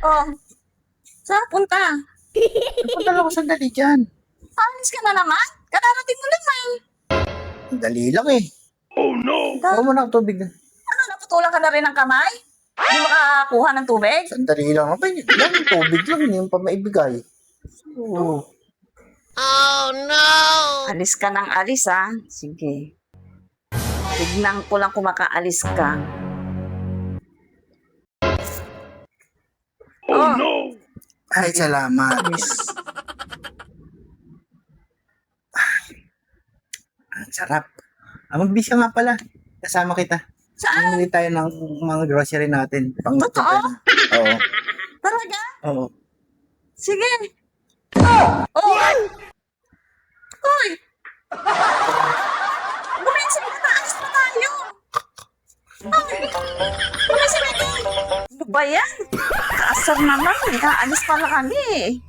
Oh, saan punta? Punta lang ako sandali dyan. Alis ka na naman? Kararating mo lang eh. Sandali lang eh. Huwag mo na ako tubig na. Ano, naputulan ka na rin ng kamay? Hindi makakuha ng tubig? Sandali lang. Abay, lang tubig lang. Hindi mo pa maibigay. Oo. Alis ka ng alis, ha? Sige. Tignan ko lang kung makaalis ka. Oh, Ay, salamat. Ang sarap. Magbis ka nga pala. Kasama kita. saan? Bumili tayo ng mga grocery natin. Pang Totoo? Oo. Talaga? Oo. Sige. Oh! Uy! Gumising ka na! Alis na tayo! Ay! Gumising na! Ano ba yan? Kaasar naman. Aalis pala kami.